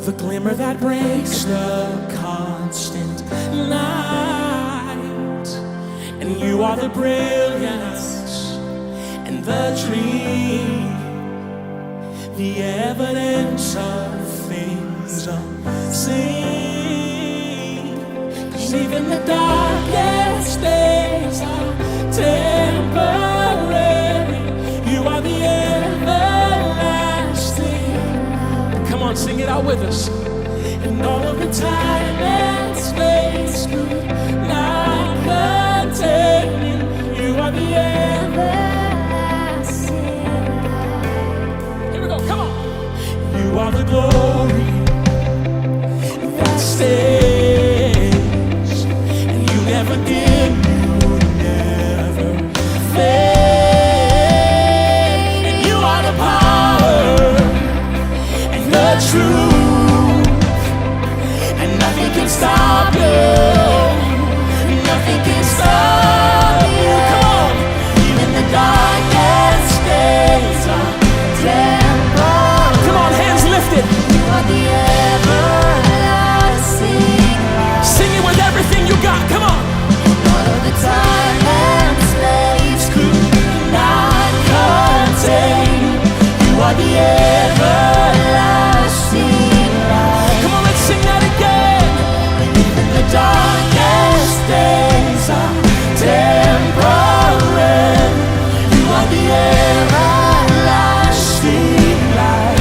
the glimmer that breaks the constant night. And you are the brilliance and the dream, the evidence of things unseen. 'Cause even the darkest days are temporary. You are the everlasting. Come on, sing it out with us. And all of the time and space could not contain you. You are the everlasting. Here we go, come on. You are the glory that stays, and you never dim, you never fade. And you are the power and the truth, and nothing can stop you. Nothing can stop you. Come on. Even the darkest days are temporary. Come on, hands lifted. You are the everlasting light. Sing it with everything you got. Come on. All of the time and space could not contain you. You are the everlasting light. Come on, let's sing that again. Even the darkest days are temporary. You are the everlasting light.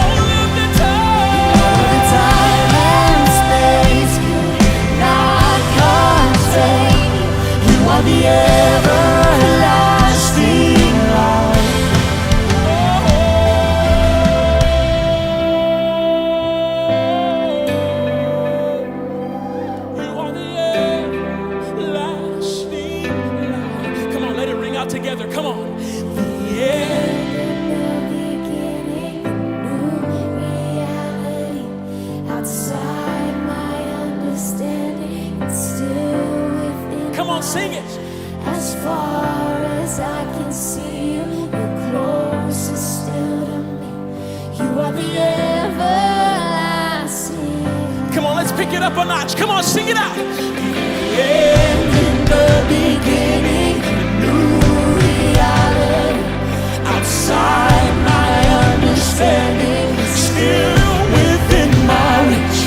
All of the time and space could not contain you. You are the everlasting light. You are the everlasting light. Come on, let it ring out together. Come on. The Beginning, new reality outside my understanding, it's still within. Come on, sing it. As far as I can see you, you're closest still to me. You are the everlasting. Come on, let's pick it up a notch. Come on, sing it out. And in the beginning, new reality outside my understanding, Still within my reach.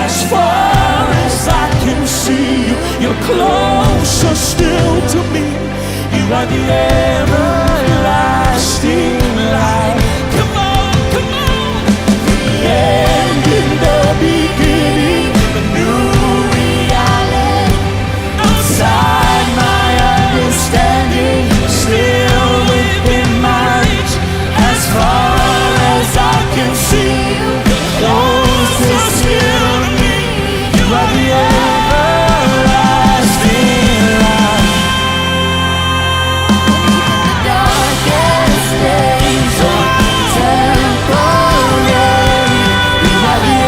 As far as I can see you, you're closer still to me. You are the everlasting light. Come on, come on. the end in the beginning, The new reality outside my understanding, still within my reach. as far as I can see you, Closer still to me. you are the everlasting light. The darkest days are temporary. You are the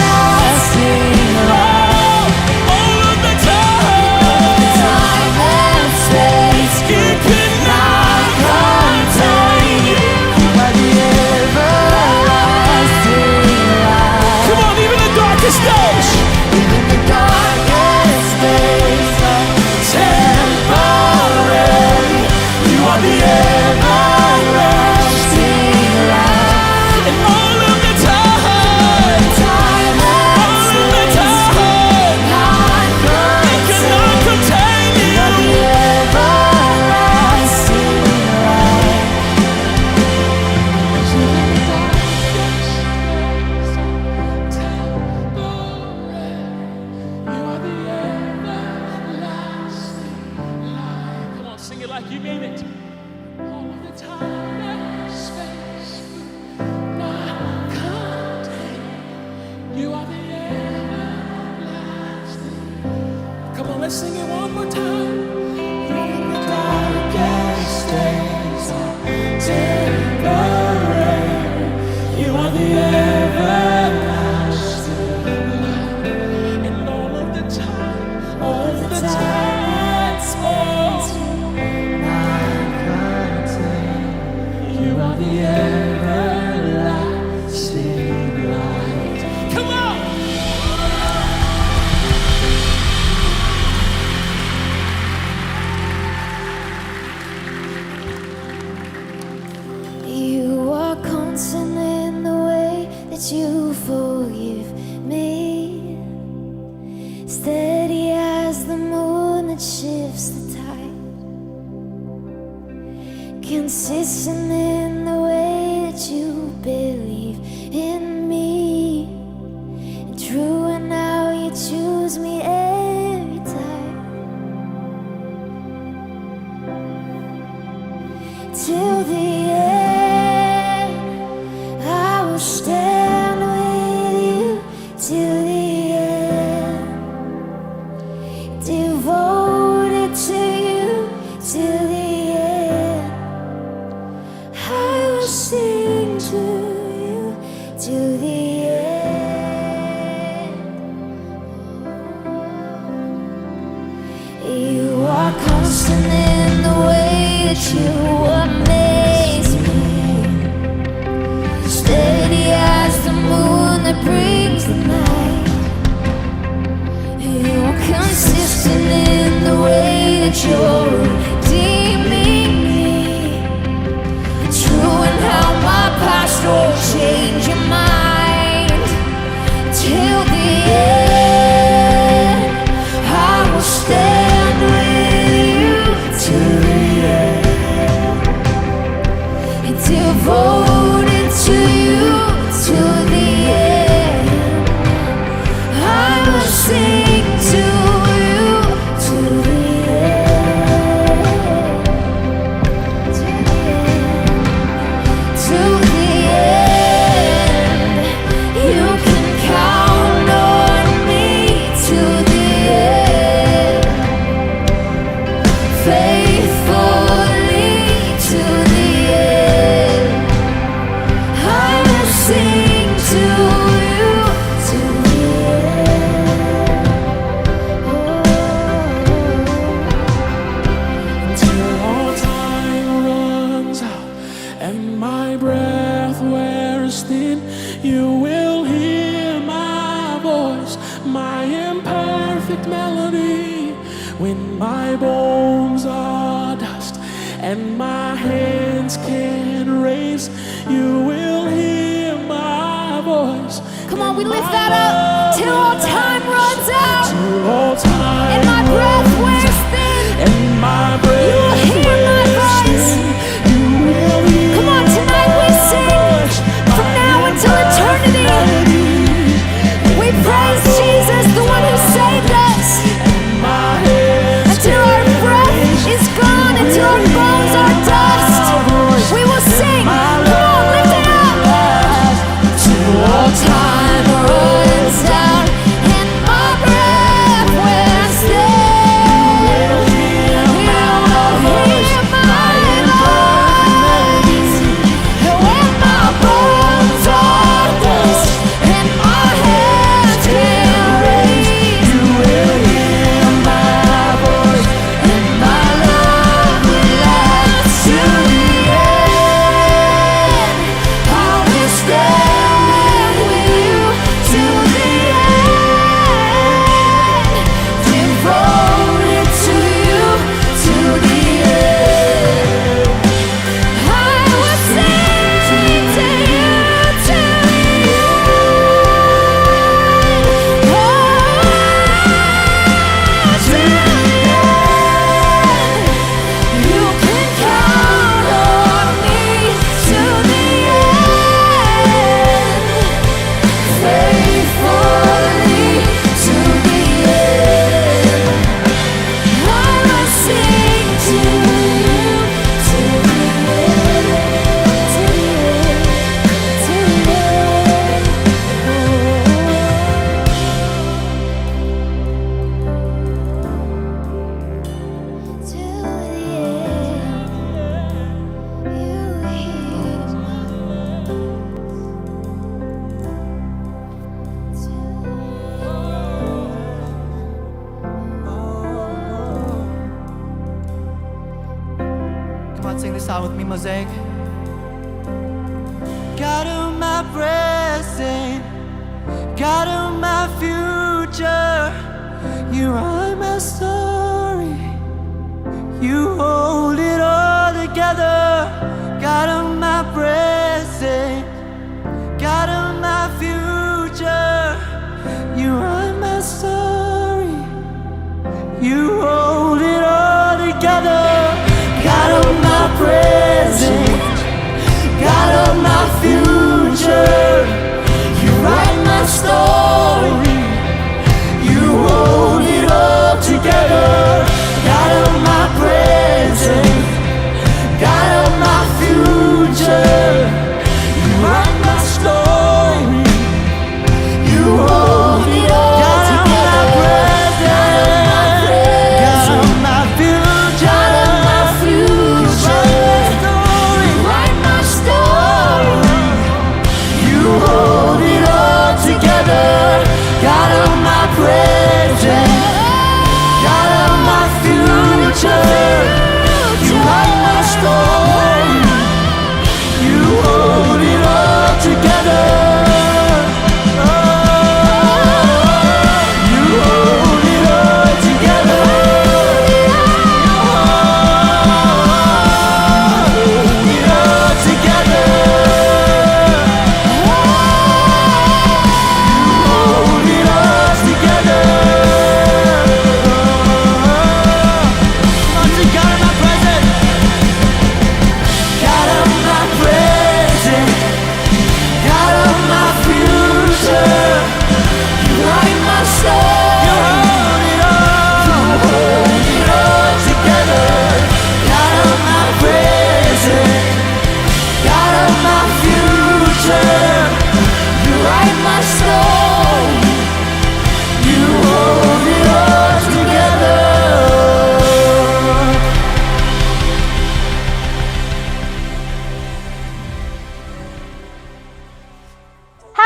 everlasting light. All of the time. Time and space cannot contain you. You are the everlasting light. Come on, even the darkest days. Even the darkest days are temporary. You are the everlasting light. And all of the time. Time and All of the space time. cannot It cannot contain contain you. You are you. the everlasting light. You are the everlasting light. Come on, sing it like you mean it. All of the time and space not contain. You are the everlasting. Come on, let's sing it one more time. Even the darkest days are temporary. You are the everlasting light. And all of the time, all of the time and space, Not contain. you are the everlasting light. will stand with you till the end, devoted to you till the end. I will sing to you till the end. You are constant in the way that you amaze me, steady as the moon that brings the night. You are consistent in the way that you're redeeming me, true in how my past will change your mind till the end. I will stand with you till the end, devoted to you till the end. I will sing to you till the end, till the end. You can count on me till the end, faithfully till the end. I will sing to you till the end. Till all time runs out and my breath wears thin, you will hear my voice, my imperfect melody. When my bones are dust and my hands can't raise, you will hear my voice. Come on, we lift that up till all time runs out Till all time and my breath wears thin. and my breath You will hear my voice. you will hear Come on, tonight we sing from now until eternity. We praise Jesus, the one who saved us, my hands until our breath is gone, until our bones are dust. We will sing. Come on, lift it up. till all Time runs out and my breath wears thin. You will hear my voice. And when my bones are dust and my hands can't raise, you will hear my voice. and my love will last till the end. I will stand with you till the end, devoted to you till the end. I will sing to you till the end. You can count on me till the end, faithfully till the end. I will sing to you till the end, till the Come on, sing this out with me, Mosaic. God of my present, God of my future, you are my story. You hold it all together. God of my present, God of my future, you are my story. You hold it all together. God of my present, God of my future, you write my story. You hold it all together. God of my present, God of my future,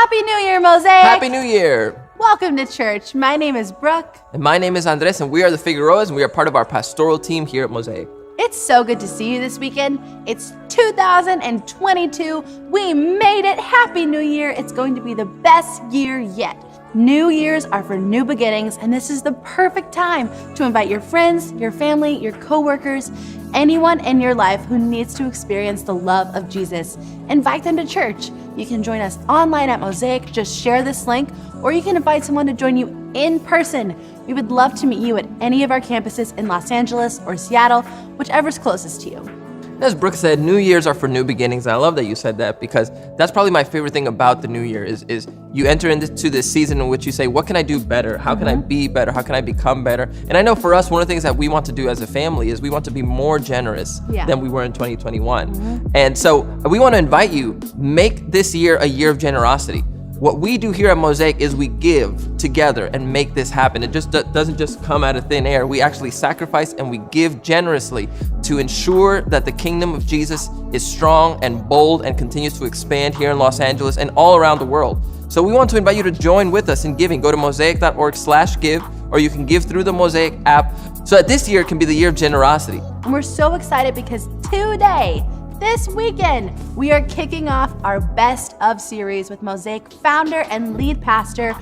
Happy New Year, Mosaic! Happy New Year! Welcome to church. My name is Brooke. And my name is Andres, and we are the Figueroas, and we are part of our pastoral team here at Mosaic. It's so good to see you this weekend. It's 2022. We made it. Happy New Year. It's going to be the best year yet. New Years are for new beginnings, and this is the perfect time to invite your friends, your family, your coworkers, anyone in your life who needs to experience the love of Jesus. Invite them to church. You can join us online at Mosaic. Just share this link, or you can invite someone to join you in person. We would love to meet you at any of our campuses in Los Angeles or Seattle, whichever's closest to you. As Brooke said, New Year's are for new beginnings, and I love that you said that because that's probably my favorite thing about the New Year is you enter into this season in which you say, what can I do better? How can I be better? How can I become better? And I know for us, one of the things that we want to do as a family is we want to be more generous than we were in 2021. And so we want to invite you, make this year a year of generosity. What we do here at Mosaic is we give together and make this happen. It just doesn't just come out of thin air. We actually sacrifice and we give generously to ensure that the kingdom of Jesus is strong and bold and continues to expand here in Los Angeles and all around the world. So we want to invite you to join with us in giving. Go to mosaic.org/give, or you can give through the Mosaic app so that this year can be the year of generosity. And we're so excited because today, this weekend, we are kicking off our Best of series with Mosaic founder and lead pastor,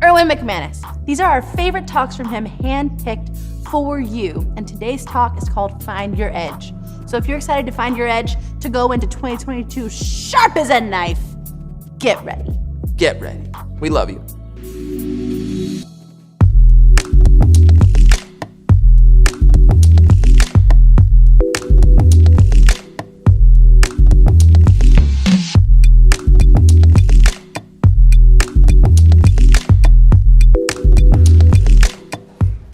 Erwin McManus. These are our favorite talks from him, handpicked for you. And today's talk is called Find Your Edge. So if you're excited to find your edge to go into 2022 sharp as a knife, get ready. Get ready. We love you.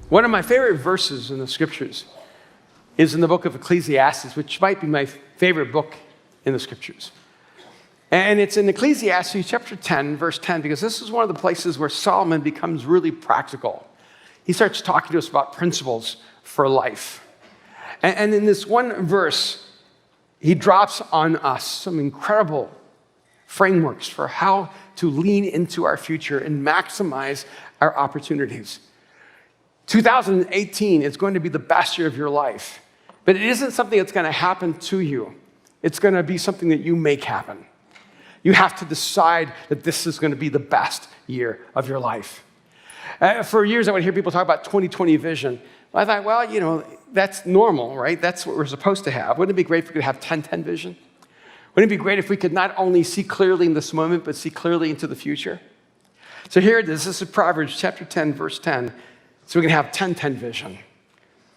One of my favorite verses in the scriptures is in the book of Ecclesiastes, which might be my favorite book in the scriptures. And it's in Ecclesiastes chapter 10, verse 10, because this is one of the places where Solomon becomes really practical. He starts talking to us about principles for life. And in this one verse, he drops on us some incredible frameworks for how to lean into our future and maximize our opportunities. 2018 is going to be the best year of your life, but it isn't something that's going to happen to you. It's going to be something that you make happen. You have to decide that this is going to be the best year of your life. For years, I would hear people talk about 2020 vision. I thought, well, that's normal, right? That's what we're supposed to have. Wouldn't it be great if we could have 10-10 vision? Wouldn't it be great if we could not only see clearly in this moment, but see clearly into the future? So here it is. This is Proverbs chapter 10, verse 10. So we can have 10-10 vision.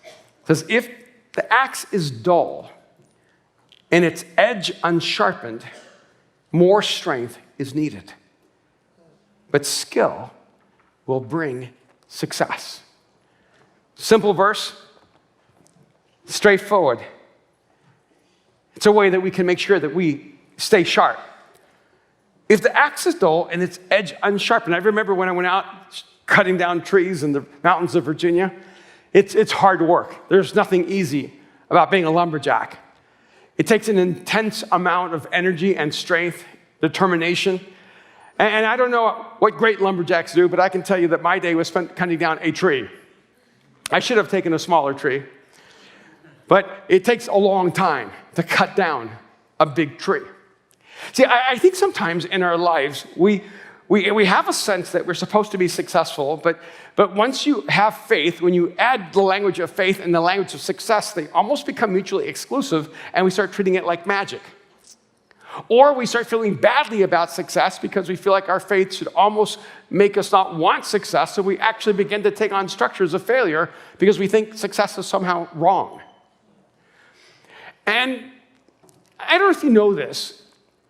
It says, if the axe is dull and its edge unsharpened, more strength is needed. But skill will bring success. Simple verse, straightforward. It's a way that we can make sure that we stay sharp. If the axe is dull and its edge unsharpened, I remember when I went out cutting down trees in the mountains of Virginia, it's hard work. There's nothing easy about being a lumberjack. It takes an intense amount of energy and strength, determination. And I don't know what great lumberjacks do, but I can tell you that my day was spent cutting down a tree. I should have taken a smaller tree, but it takes a long time to cut down a big tree. See, I think sometimes in our lives, we have a sense that we're supposed to be successful, but once you have faith, when you add the language of faith and the language of success, they almost become mutually exclusive, and we start treating it like magic. Or we start feeling badly about success because we feel like our faith should almost make us not want success, so we actually begin to take on structures of failure because we think success is somehow wrong. And I don't know if you know this,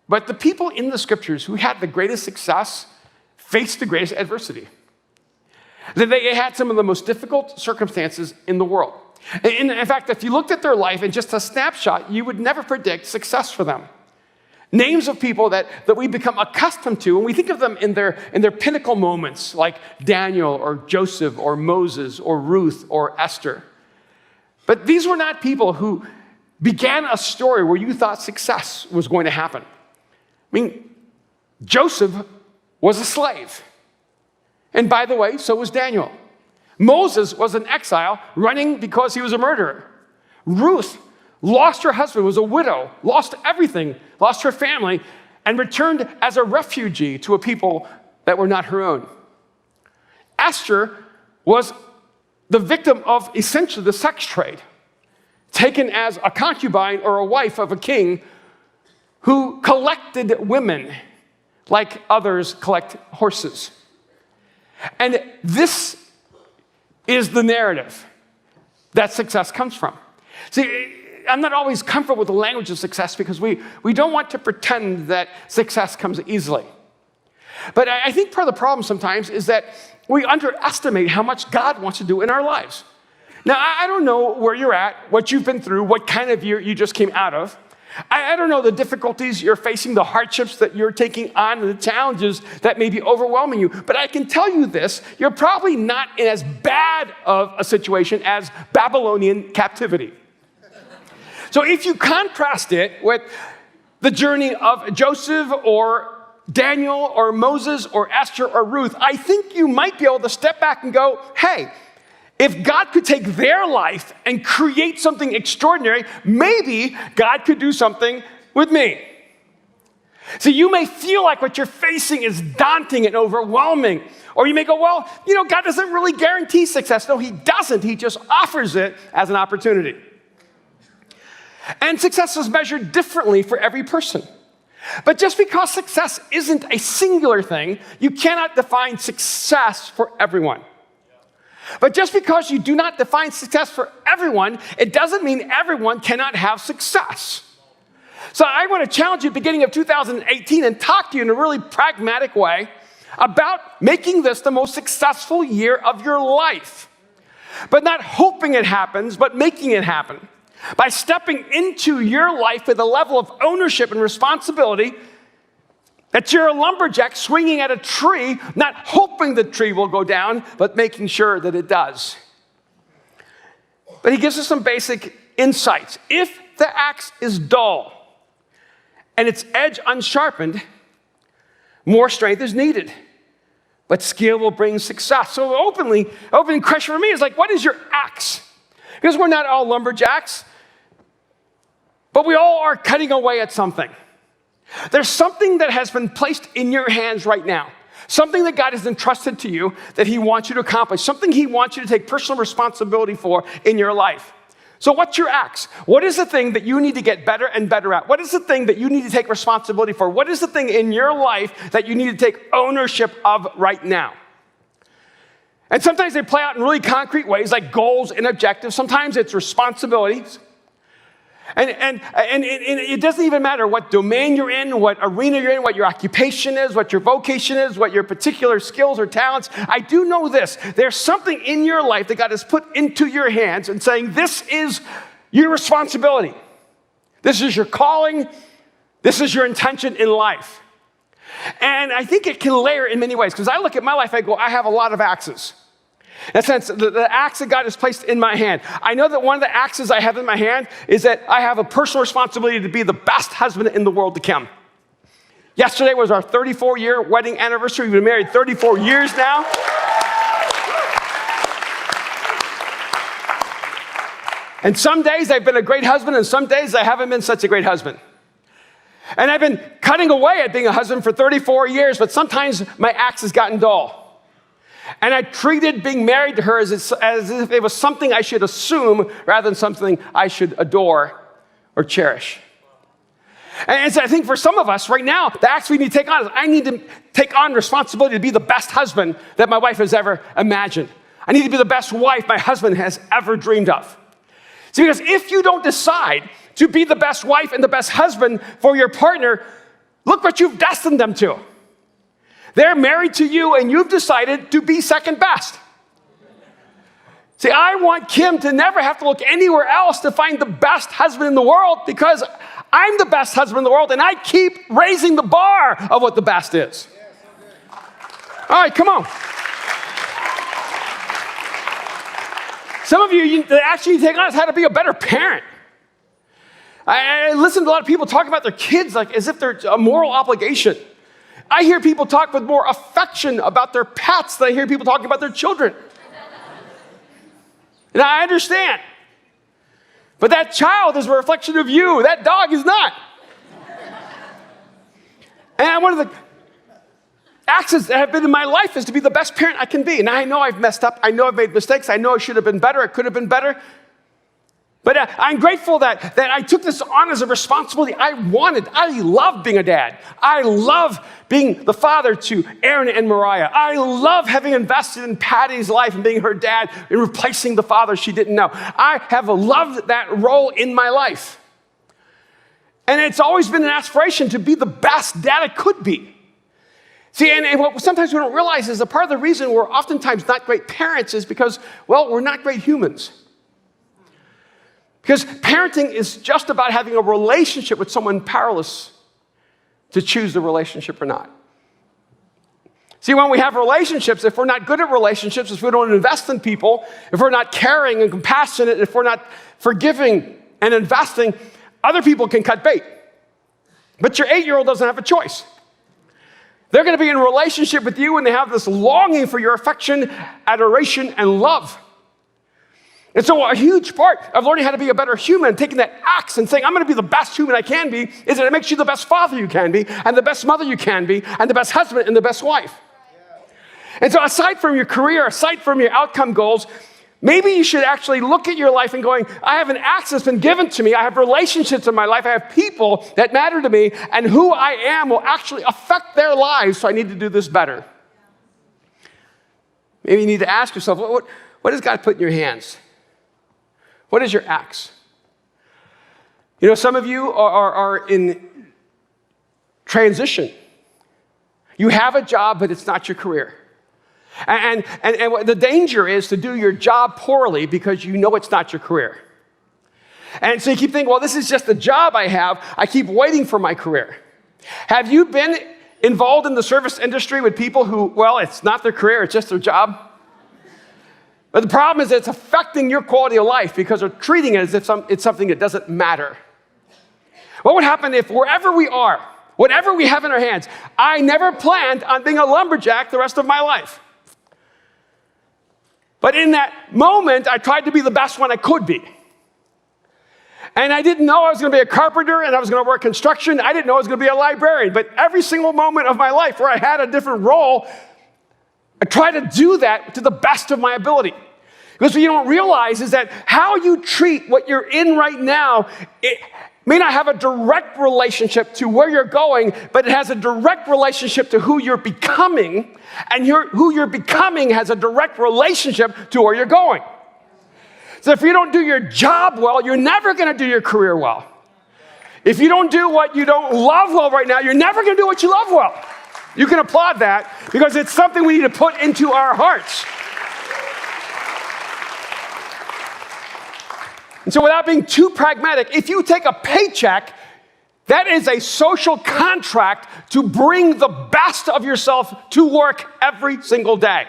but the people in the scriptures who had the greatest success faced the greatest adversity. They had some of the most difficult circumstances in the world. In fact, if you looked at their life in just a snapshot, you would never predict success for them. Names of people that we become accustomed to, and we think of them in their pinnacle moments, like Daniel or Joseph or Moses or Ruth or Esther. But these were not people who began a story where you thought success was going to happen. I mean, Joseph was a slave. And by the way, so was Daniel. Moses was in exile, running because he was a murderer. Ruth lost her husband, was a widow, lost everything, lost her family, and returned as a refugee to a people that were not her own. Esther was the victim of essentially the sex trade, taken as a concubine or a wife of a king who collected women like others collect horses. And this is the narrative that success comes from. See, I'm not always comfortable with the language of success because we don't want to pretend that success comes easily. But I think part of the problem sometimes is that we underestimate how much God wants to do in our lives. Now, I don't know where you're at, what you've been through, what kind of year you just came out of. I don't know the difficulties you're facing, the hardships that you're taking on, and the challenges that may be overwhelming you. But I can tell you this, you're probably not in as bad of a situation as Babylonian captivity. So if you contrast it with the journey of Joseph or Daniel or Moses or Esther or Ruth, I think you might be able to step back and go, hey, if God could take their life and create something extraordinary, maybe God could do something with me. See, you may feel like what you're facing is daunting and overwhelming. Or you may go, well, God doesn't really guarantee success. No, he doesn't. He just offers it as an opportunity. And success is measured differently for every person. But just because success isn't a singular thing, you cannot define success for everyone. But just because you do not define success for everyone, it doesn't mean everyone cannot have success. So I want to challenge you at the beginning of 2018 and talk to you in a really pragmatic way about making this the most successful year of your life. But not hoping it happens, but making it happen. By stepping into your life with a level of ownership and responsibility that you're a lumberjack swinging at a tree, not hoping the tree will go down, but making sure that it does. But he gives us some basic insights. If the axe is dull and its edge unsharpened, more strength is needed. But skill will bring success. So opening question for me is like, what is your axe? Because we're not all lumberjacks, but we all are cutting away at something. There's something that has been placed in your hands right now. Something that God has entrusted to you that he wants you to accomplish. Something he wants you to take personal responsibility for in your life. So what's your axe? What is the thing that you need to get better and better at? What is the thing that you need to take responsibility for? What is the thing in your life that you need to take ownership of right now? And sometimes they play out in really concrete ways like goals and objectives. Sometimes it's responsibilities. And it doesn't even matter what domain you're in, what arena you're in, what your occupation is, what your vocation is, what your particular skills or talents. I do know this. There's something in your life that God has put into your hands and saying, this is your responsibility. This is your calling. This is your intention in life. And I think it can layer in many ways. Because I look at my life, I go, I have a lot of axes. In a sense, the axe that God has placed in my hand. I know that one of the axes I have in my hand is that I have a personal responsibility to be the best husband in the world to come. Yesterday was our 34-year wedding anniversary. We've been married 34 years now. And some days I've been a great husband, and some days I haven't been such a great husband. And I've been cutting away at being a husband for 34 years, but sometimes my axe has gotten dull. And I treated being married to her as if it was something I should assume rather than something I should adore or cherish. And so I think for some of us right now, the axe we need to take on is I need to take on responsibility to be the best husband that my wife has ever imagined. I need to be the best wife my husband has ever dreamed of. See, because if you don't decide to be the best wife and the best husband for your partner, look what you've destined them to. They're married to you, and you've decided to be second best. See, I want Kim to never have to look anywhere else to find the best husband in the world because I'm the best husband in the world, and I keep raising the bar of what the best is. All right, come on. Some of you actually take on is how to be a better parent. I listen to a lot of people talk about their kids like as if they're a moral obligation. I hear people talk with more affection about their pets than I hear people talking about their children. And I understand. But that child is a reflection of you. That dog is not. And one of the actions that have been in my life is to be the best parent I can be. And I know I've messed up. I know I've made mistakes. I know I should have been better. I could have been better. But I'm grateful that I took this on as a responsibility I wanted. I love being a dad. I love being the father to Aaron and Mariah. I love having invested in Patty's life and being her dad and replacing the father she didn't know. I have loved that role in my life. And it's always been an aspiration to be the best dad I could be. See, and what sometimes we don't realize is a part of the reason we're oftentimes not great parents is because, well, we're not great humans. Because parenting is just about having a relationship with someone powerless to choose the relationship or not. See, when we have relationships, if we're not good at relationships, if we don't invest in people, if we're not caring and compassionate, if we're not forgiving and investing, other people can cut bait. But your 8-year-old doesn't have a choice. They're going to be in a relationship with you and they have this longing for your affection, adoration, and love. And so a huge part of learning how to be a better human, taking that axe and saying, I'm going to be the best human I can be, is that it makes you the best father you can be, and the best mother you can be, and the best husband and the best wife. And so aside from your career, aside from your outcome goals, maybe you should actually look at your life and going, I have an axe that's been given to me. I have relationships in my life. I have people that matter to me, and who I am will actually affect their lives, so I need to do this better. Maybe you need to ask yourself, what has God put in your hands? What is your axe? You know, some of you are in transition. You have a job, but it's not your career. And the danger is to do your job poorly because you know it's not your career. And so you keep thinking, well, this is just the job I have. I keep waiting for my career. Have you been involved in the service industry with people who, well, it's not their career, it's just their job? But the problem is it's affecting your quality of life because they're treating it as if it's something that doesn't matter. What would happen if wherever we are, whatever we have in our hands, I never planned on being a lumberjack the rest of my life. But in that moment, I tried to be the best one I could be. And I didn't know I was going to be a carpenter and I was going to work construction. I didn't know I was going to be a librarian. But every single moment of my life where I had a different role, I try to do that to the best of my ability. Because what you don't realize is that how you treat what you're in right now, it may not have a direct relationship to where you're going, but it has a direct relationship to who you're becoming, and who you're becoming has a direct relationship to where you're going. So if you don't do your job well, you're never going to do your career well. If you don't do what you don't love well right now, you're never going to do what you love well. You can applaud that because it's something we need to put into our hearts. And so without being too pragmatic, if you take a paycheck, that is a social contract to bring the best of yourself to work every single day.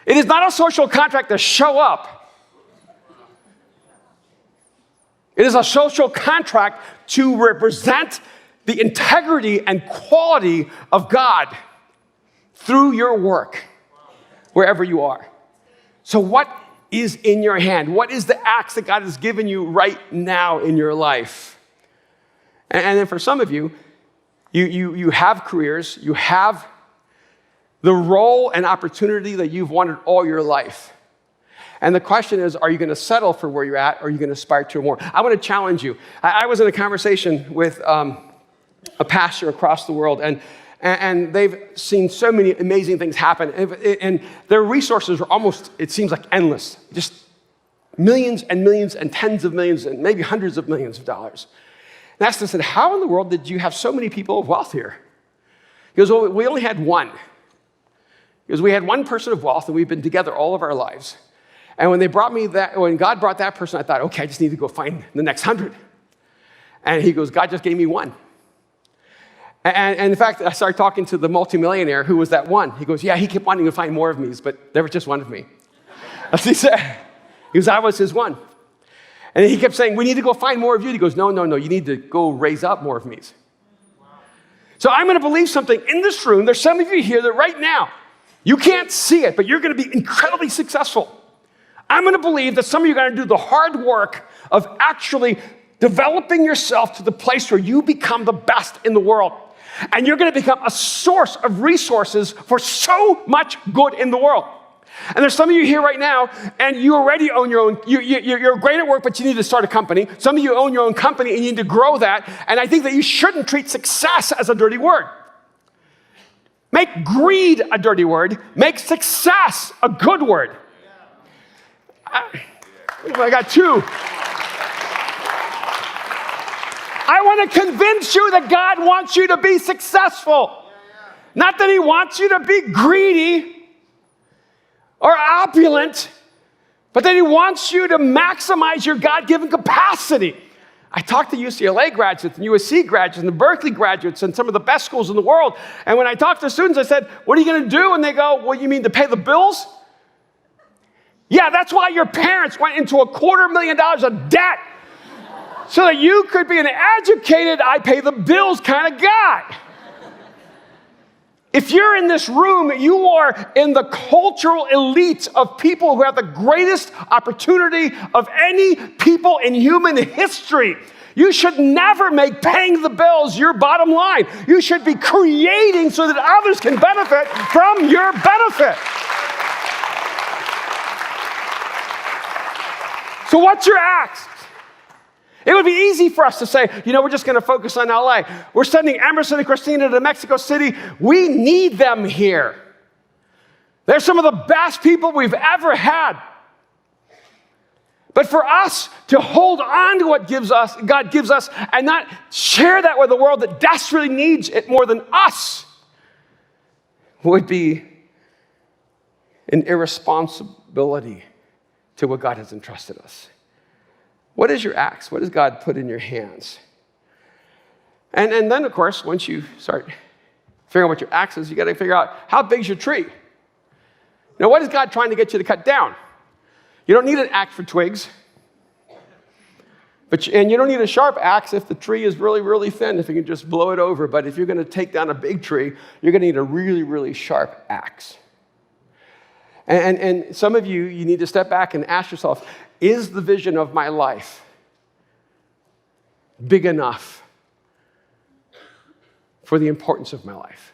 It is not a social contract to show up. It is a social contract to represent the integrity and quality of God through your work, wherever you are. So what is in your hand? What is the axe that God has given you right now in your life? And then for some of you, you have careers, you have the role and opportunity that you've wanted all your life. And the question is, are you going to settle for where you're at, or are you going to aspire to more? I want to challenge you. I was in a conversation with a pastor across the world, and they've seen so many amazing things happen. And their resources are almost, it seems like endless. Just millions and millions and tens of millions and maybe hundreds of millions of dollars. And I asked him, I said, how in the world did you have so many people of wealth here? He goes, well, we only had one. He goes, we had one person of wealth, and we've been together all of our lives. And when God brought that person, I thought, okay, I just need to go find the next 100. And he goes, God just gave me one. And in fact, I started talking to the multimillionaire who was that one. He goes, yeah, he kept wanting to find more of me, but there was just one of me. That's what he said. He goes, I was his one. And he kept saying, we need to go find more of you. He goes, no, you need to go raise up more of me. So I'm going to believe something in this room. There's some of you here that right now, you can't see it, but you're going to be incredibly successful. I'm going to believe that some of you are going to do the hard work of actually developing yourself to the place where you become the best in the world. And you're going to become a source of resources for so much good in the world. And there's some of you here right now, and you already own your own, you're great at work, but you need to start a company. Some of you own your own company, and you need to grow that. And I think that you shouldn't treat success as a dirty word. Make greed a dirty word. Make success a good word. I got two. I want to convince you that God wants you to be successful. Not that he wants you to be greedy or opulent, but that he wants you to maximize your God-given capacity. I talked to UCLA graduates and USC graduates and the Berkeley graduates and some of the best schools in the world. And when I talked to students, I said, what are you going to do? And they go, well, you mean to pay the bills? Yeah, that's why your parents went into $250,000 of debt, so that you could be an educated, I pay the bills kind of guy. If you're in this room, you are in the cultural elite of people who have the greatest opportunity of any people in human history. You should never make paying the bills your bottom line. You should be creating so that others can benefit from your benefit. So what's your ask? It would be easy for us to say, we're just going to focus on LA. We're sending Emerson and Christina to Mexico City. We need them here. They're some of the best people we've ever had. But for us to hold on to what God gives us and not share that with the world that desperately needs it more than us would be an irresponsibility to what God has entrusted us. What is your axe? What does God put in your hands? And then, of course, once you start figuring out what your axe is, you got to figure out, how big's your tree? Now, what is God trying to get you to cut down? You don't need an axe for twigs. And you don't need a sharp axe if the tree is really, really thin, if you can just blow it over. But if you're going to take down a big tree, you're going to need a really, really sharp axe. And some of you need to step back and ask yourself, is the vision of my life big enough for the importance of my life?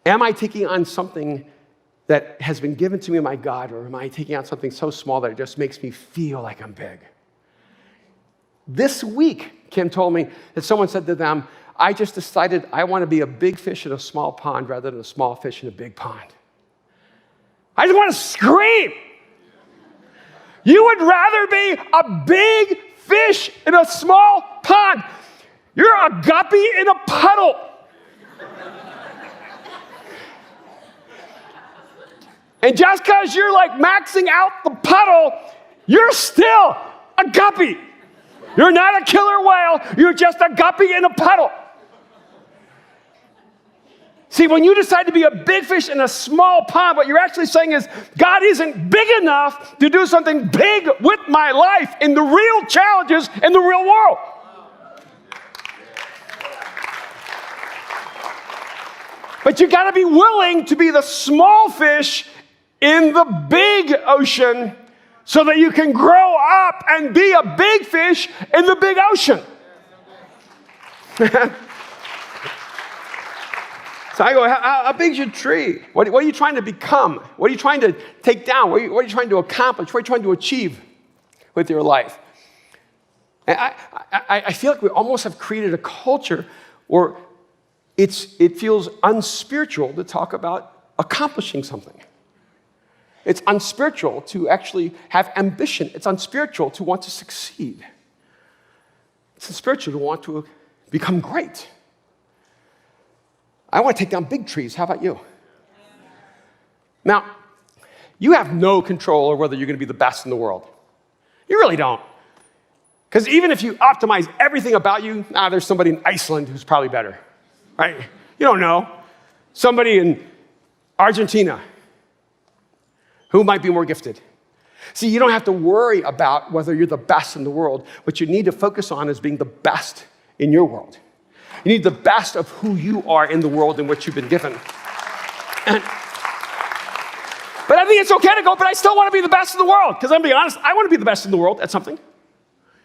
Am I taking on something that has been given to me by God, or am I taking on something so small that it just makes me feel like I'm big? This week, Kim told me that someone said to them, I just decided I want to be a big fish in a small pond rather than a small fish in a big pond. I just want to scream. You would rather be a big fish in a small pond. You're a guppy in a puddle. And just because you're like maxing out the puddle, you're still a guppy. You're not a killer whale. You're just a guppy in a puddle. See, when you decide to be a big fish in a small pond, what you're actually saying is, God isn't big enough to do something big with my life in the real challenges in the real world. But you got to be willing to be the small fish in the big ocean so that you can grow up and be a big fish in the big ocean. So I go, how big's your tree? What are you trying to become? What are you trying to take down? What are you trying to accomplish? What are you trying to achieve with your life? And I feel like we almost have created a culture where it feels unspiritual to talk about accomplishing something. It's unspiritual to actually have ambition. It's unspiritual to want to succeed. It's unspiritual to want to become great. I want to take down big trees. How about you? Now, you have no control over whether you're going to be the best in the world. You really don't. Because even if you optimize everything about you, there's somebody in Iceland who's probably better, right? You don't know. Somebody in Argentina who might be more gifted. See, you don't have to worry about whether you're the best in the world. What you need to focus on is being the best in your world. You need the best of who you are in the world in which you've been given. But I think it's okay to go, but I still want to be the best in the world. Because I'm going to be honest, I want to be the best in the world at something.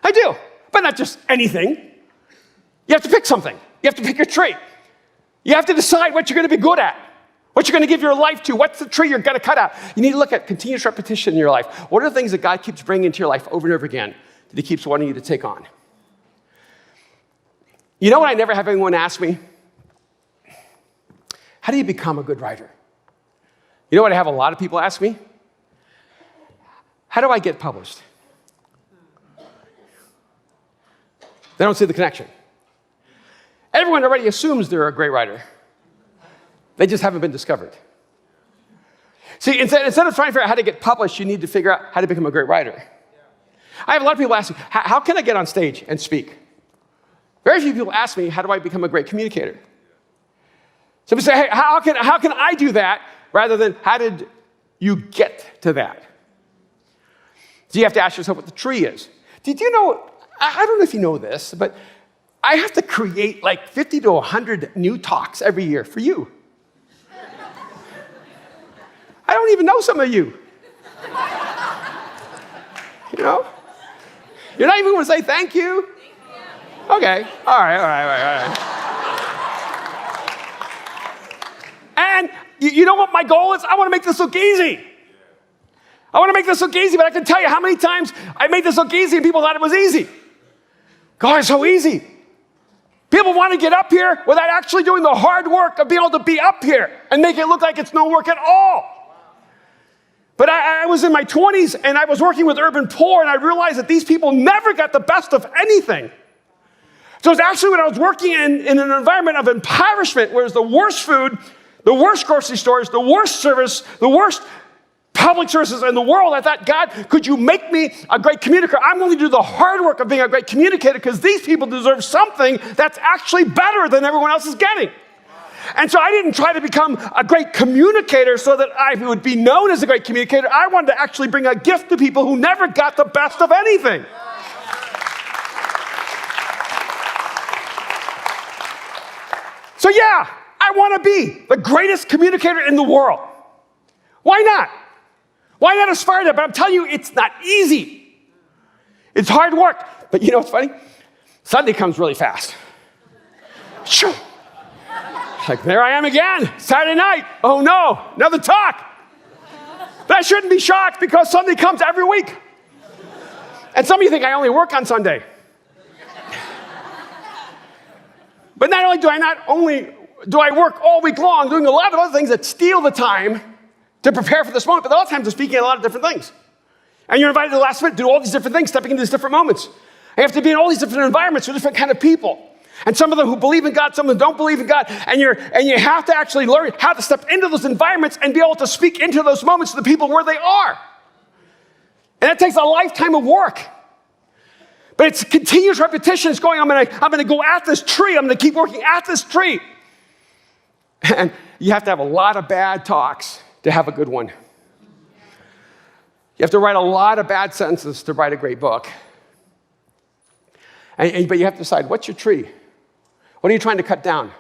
I do. But not just anything. You have to pick something. You have to pick your tree. You have to decide what you're going to be good at. What you're going to give your life to. What's the tree you're going to cut out. You need to look at continuous repetition in your life. What are the things that God keeps bringing into your life over and over again that he keeps wanting you to take on? You know what I never have anyone ask me? How do you become a good writer? You know what I have a lot of people ask me? How do I get published? They don't see the connection. Everyone already assumes they're a great writer. They just haven't been discovered. See, instead of trying to figure out how to get published, you need to figure out how to become a great writer. I have a lot of people ask me, how can I get on stage and speak? Very few people ask me, how do I become a great communicator? So we say, hey, how can I do that? Rather than, how did you get to that? So you have to ask yourself what the tree is. Did you know, I don't know if you know this, but I have to create like 50 to 100 new talks every year for you. I don't even know some of you. You know? You're not even going to say thank you? Okay, all right. And you know what my goal is? I want to make this look easy. I want to make this look easy, but I can tell you how many times I made this look easy and people thought it was easy. God, it's so easy. People want to get up here without actually doing the hard work of being able to be up here and make it look like it's no work at all. But I was in my 20s and I was working with urban poor and I realized that these people never got the best of anything. So it's actually when I was working in an environment of impoverishment where there's the worst food, the worst grocery stores, the worst service, the worst public services in the world, I thought, God, could you make me a great communicator? I'm willing to do the hard work of being a great communicator because these people deserve something that's actually better than everyone else is getting. And so I didn't try to become a great communicator so that I would be known as a great communicator. I wanted to actually bring a gift to people who never got the best of anything. So yeah, I want to be the greatest communicator in the world. Why not? Why not aspire to that? But I'm telling you, it's not easy. It's hard work. But you know what's funny? Sunday comes really fast. Shoo. Like, there I am again, Saturday night. Oh no, another talk. But I shouldn't be shocked because Sunday comes every week. And some of you think I only work on Sunday. But not only do I work all week long doing a lot of other things that steal the time to prepare for this moment, but a lot of times I'm speaking at a lot of different things. And you're invited to the last minute to do all these different things, stepping into these different moments. You have to be in all these different environments with different kind of people. And some of them who believe in God, some of them don't believe in God. And you have to actually learn how to step into those environments and be able to speak into those moments to the people where they are. And it takes a lifetime of work. But it's continuous repetition. It's going, I'm going to go at this tree. I'm going to keep working at this tree. And you have to have a lot of bad talks to have a good one. You have to write a lot of bad sentences to write a great book. But you have to decide, what's your tree? What are you trying to cut down?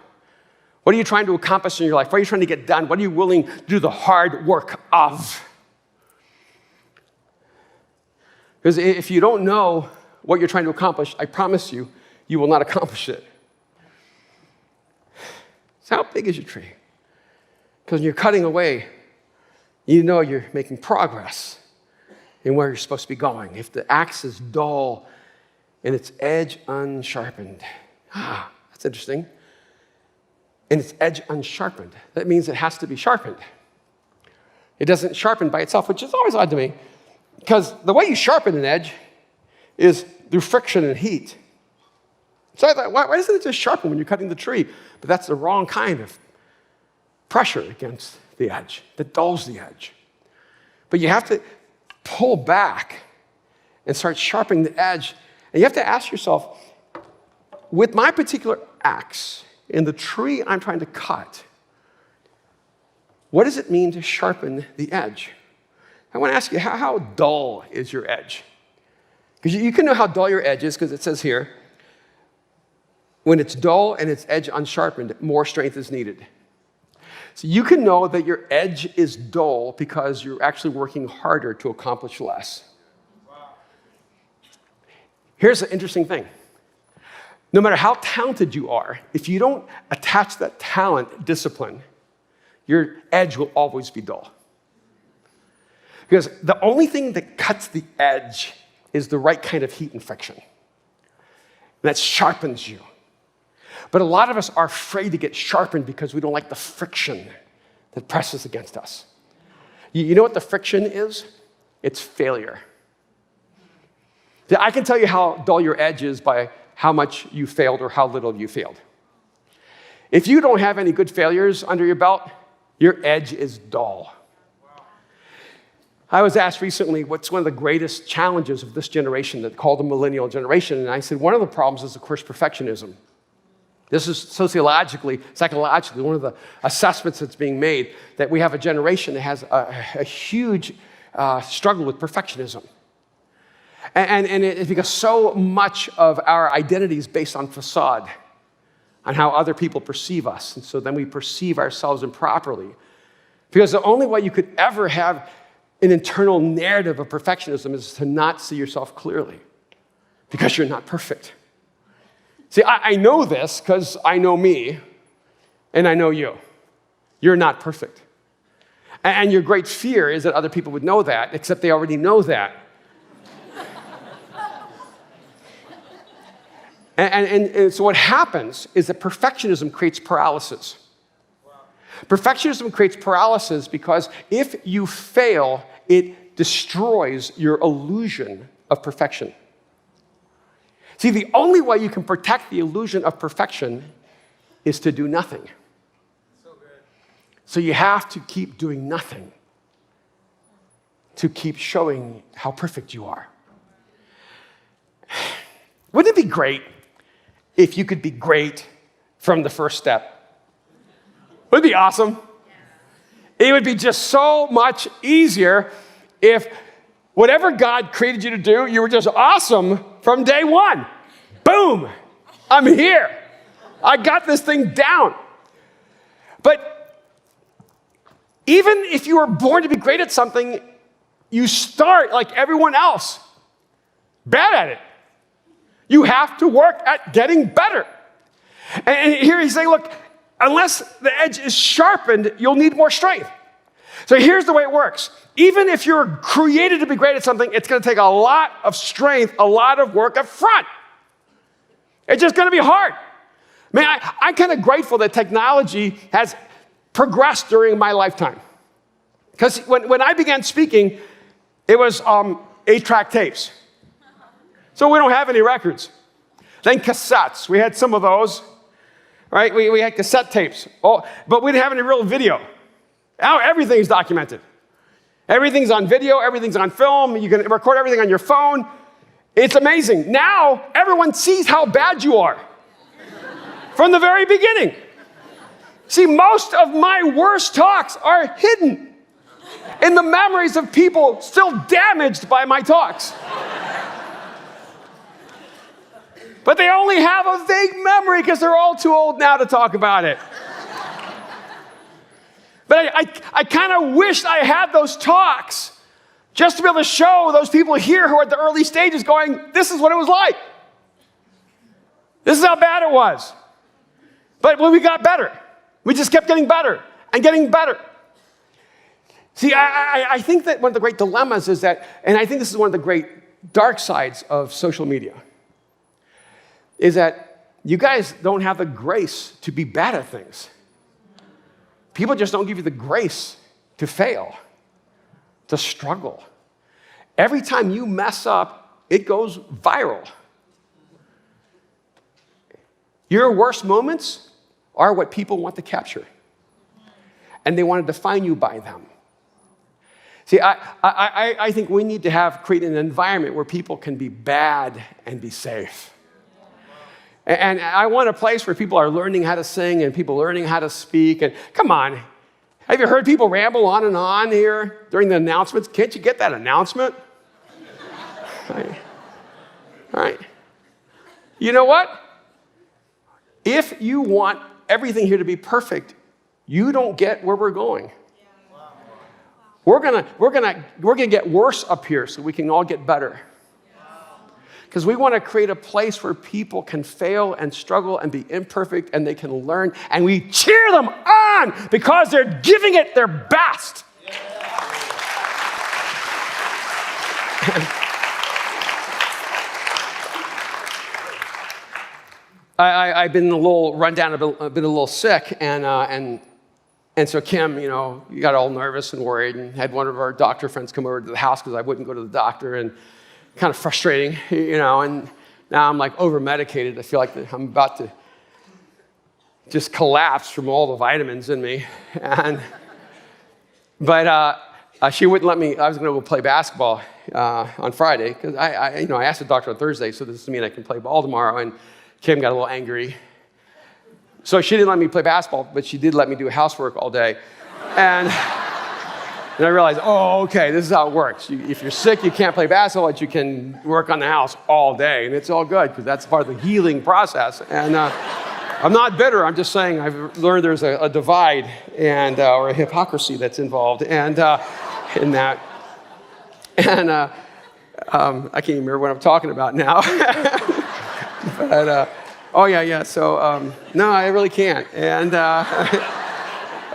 What are you trying to accomplish in your life? What are you trying to get done? What are you willing to do the hard work of? Because if you don't know what you're trying to accomplish, I promise you, you will not accomplish it. So how big is your tree? Because when you're cutting away, you know you're making progress in where you're supposed to be going. If the axe is dull and its edge unsharpened, that's interesting. And its edge unsharpened, that means it has to be sharpened. It doesn't sharpen by itself, which is always odd to me, because the way you sharpen an edge is through friction and heat. So I thought, why doesn't it just sharpen when you're cutting the tree? But that's the wrong kind of pressure against the edge that dulls the edge. But you have to pull back and start sharpening the edge. And you have to ask yourself, with my particular axe in the tree I'm trying to cut, what does it mean to sharpen the edge? I want to ask you, how dull is your edge? Because you can know how dull your edge is because it says here, when it's dull and its edge unsharpened, more strength is needed. So you can know that your edge is dull because you're actually working harder to accomplish less. Here's the interesting thing. No matter how talented you are, if you don't attach that talent discipline, your edge will always be dull. Because the only thing that cuts the edge is the right kind of heat and friction. That sharpens you. But a lot of us are afraid to get sharpened because we don't like the friction that presses against us. You know what the friction is? It's failure. I can tell you how dull your edge is by how much you failed or how little you failed. If you don't have any good failures under your belt, your edge is dull. I was asked recently what's one of the greatest challenges of this generation that called the millennial generation, and I said one of the problems is, of course, perfectionism. This is sociologically, psychologically, one of the assessments that's being made, that we have a generation that has a huge struggle with perfectionism. And it's because so much of our identity is based on facade, on how other people perceive us. And so then we perceive ourselves improperly. Because the only way you could ever have an internal narrative of perfectionism is to not see yourself clearly, because you're not perfect. See, I know this because I know me, and I know you. You're not perfect. And your great fear is that other people would know that, except they already know that. And so what happens is that perfectionism creates paralysis. Perfectionism creates paralysis because if you fail, it destroys your illusion of perfection. See, the only way you can protect the illusion of perfection is to do nothing. So you have to keep doing nothing to keep showing how perfect you are. Wouldn't it be great if you could be great from the first step? Wouldn't it be awesome? It would be just so much easier if whatever God created you to do, you were just awesome from day one. Boom, I'm here. I got this thing down. But even if you were born to be great at something, you start like everyone else, bad at it. You have to work at getting better. And here he's saying, look, unless the edge is sharpened, you'll need more strength. So here's the way it works. Even if you're created to be great at something, it's going to take a lot of strength, a lot of work up front. It's just going to be hard. Man, I'm kind of grateful that technology has progressed during my lifetime. Because when I began speaking, it was 8-track tapes. So we don't have any records. Then cassettes. We had some of those, right? We had cassette tapes. Oh, but we didn't have any real video. Now everything's documented. Everything's on video. Everything's on film. You can record everything on your phone. It's amazing. Now everyone sees how bad you are from the very beginning. See, most of my worst talks are hidden in the memories of people still damaged by my talks. But they only have a vague memory because they're all too old now to talk about it. But I kind of wished I had those talks just to be able to show those people here who are at the early stages going, this is what it was like. This is how bad it was. But when we got better, we just kept getting better and getting better. See, I think that one of the great dilemmas is that, and I think this is one of the great dark sides of social media, is that you guys don't have the grace to be bad at things. People just don't give you the grace to fail, to struggle. Every time you mess up, it goes viral. Your worst moments are what people want to capture, and they want to define you by them. See, I think we need to create an environment where people can be bad and be safe. And I want a place where people are learning how to sing and people learning how to speak. And come on, have you heard people ramble on and on here during the announcements? Can't you get that announcement? All right. You know what? If you want everything here to be perfect, you don't get where we're going. We're gonna get worse up here so we can all get better. Because we want to create a place where people can fail and struggle and be imperfect and they can learn, and we cheer them on because they're giving it their best. I've been a little run down, I've been a little sick, and so Kim, got all nervous and worried, and had one of our doctor friends come over to the house because I wouldn't go to the doctor, and kind of frustrating, and now I'm like over-medicated. I feel like I'm about to just collapse from all the vitamins in me, but she wouldn't let me. I was going to go play basketball on Friday because I asked the doctor on Thursday, so this does mean I can play ball tomorrow, and Kim got a little angry. So she didn't let me play basketball, but she did let me do housework all day. And I realized, okay, this is how it works. If you're sick, you can't play basketball, but you can work on the house all day. And it's all good, because that's part of the healing process. And I'm not bitter. I'm just saying I've learned there's a divide or a hypocrisy that's involved in that. And I can't even remember what I'm talking about now. But, so, no, I really can't. And,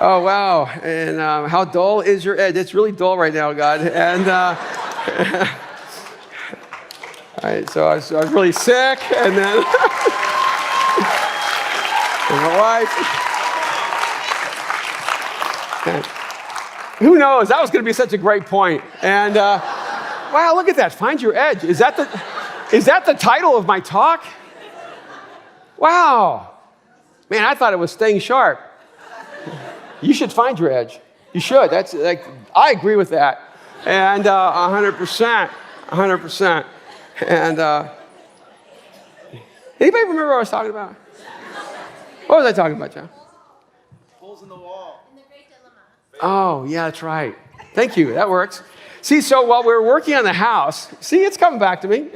oh, wow. And how dull is your edge? It's really dull right now, God. And, all right, so I was really sick, and then, and my wife. And who knows? That was going to be such a great point. And, wow, look at that. Find your edge. Is that the title of my talk? Wow. Man, I thought it was staying sharp. You should find your edge. You should. That's like, I agree with that. And 100%. And anybody remember what I was talking about? What was I talking about, John? Holes in the wall. In the great dilemma. Oh, yeah, that's right. Thank you. That works. See, so while we were working on the house, see, it's coming back to me.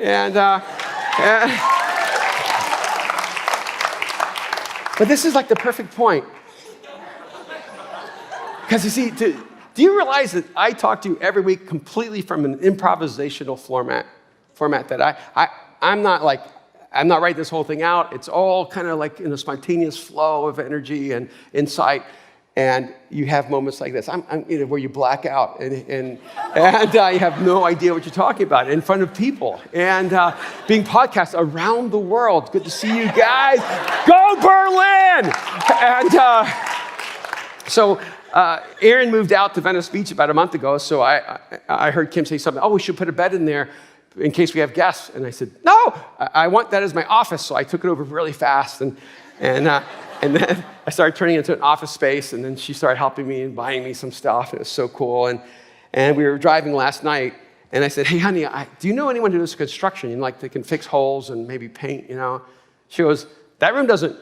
But this is like the perfect point. Because you see, do you realize that I talk to you every week completely from an improvisational format that I'm not writing this whole thing out. It's all kind of like in a spontaneous flow of energy and insight. And you have moments like this, where you black out and you have no idea what you're talking about in front of people. And being podcast around the world. Good to see you guys. Go Berlin! And so Aaron moved out to Venice Beach about a month ago. So I heard Kim say something. Oh, we should put a bed in there in case we have guests. And I said, no, I want that as my office. So I took it over really fast. And then I started turning it into an office space, and then she started helping me and buying me some stuff. It was so cool. And we were driving last night, and I said, hey, honey, do you know anyone who does construction? They can fix holes and maybe paint, She goes, that room doesn't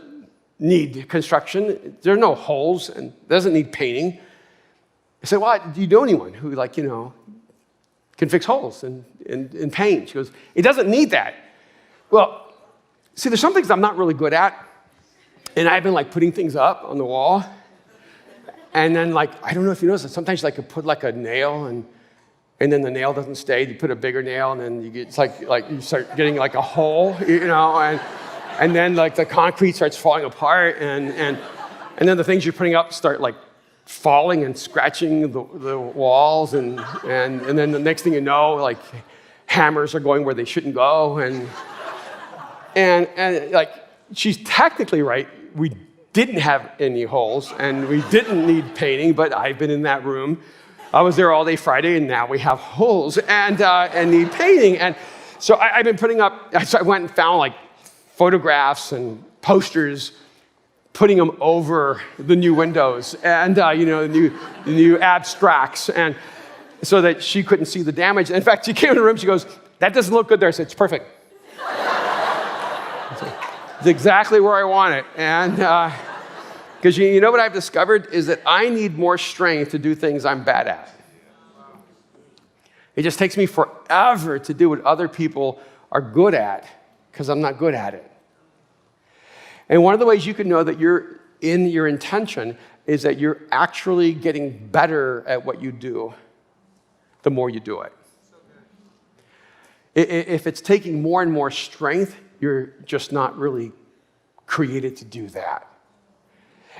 need construction. There are no holes and doesn't need painting. I said, well, do you know anyone who, can fix holes and paint? She goes, it doesn't need that. Well, see, there's some things I'm not really good at. And I've been putting things up on the wall. And then I don't know if you notice, sometimes you put a nail and then the nail doesn't stay. You put a bigger nail and then you get, it's like you start getting a hole, and then the concrete starts falling apart and then the things you're putting up start falling and scratching the walls and then the next thing you know, hammers are going where they shouldn't go and she's technically right. We didn't have any holes, and we didn't need painting, but I've been in that room. I was there all day Friday, and now we have holes and need painting. And so I've been putting up, so I went and found photographs and posters, putting them over the new windows and the new abstracts, and so that she couldn't see the damage. In fact, she came in the room, she goes, that doesn't look good there. I said, it's perfect. It's exactly where I want it. And because you know what I've discovered is that I need more strength to do things I'm bad at. It just takes me forever to do what other people are good at because I'm not good at it. And one of the ways you can know that you're in your intention is that you're actually getting better at what you do the more you do it. If it's taking more and more strength, you're just not really created to do that.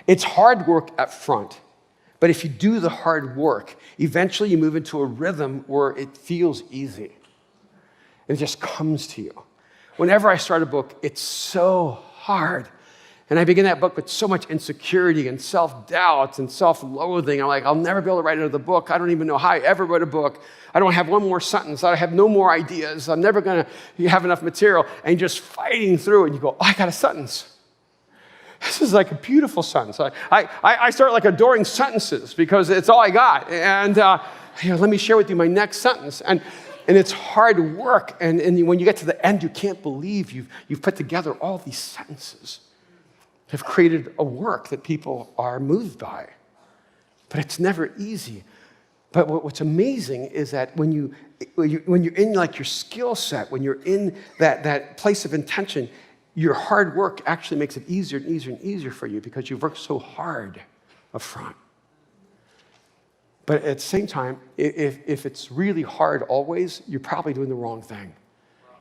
It's hard work up front, but if you do the hard work, eventually you move into a rhythm where it feels easy. It just comes to you. Whenever I start a book, it's so hard. And I begin that book with so much insecurity and self-doubt and self-loathing. I'm like, I'll never be able to write another book. I don't even know how I ever wrote a book. I don't have one more sentence. I have no more ideas. I'm never going to have enough material. And just fighting through it, and you go, oh, I got a sentence. This is like a beautiful sentence. I start like adoring sentences because it's all I got. And let me share with you my next sentence. And it's hard work. And when you get to the end, you can't believe you've put together all these sentences. Have created a work that people are moved by. But it's never easy. But what's amazing is that when you're in like your skill set, when you're in that place of intention, your hard work actually makes it easier and easier and easier for you because you've worked so hard up front. But at the same time, if it's really hard always, you're probably doing the wrong thing.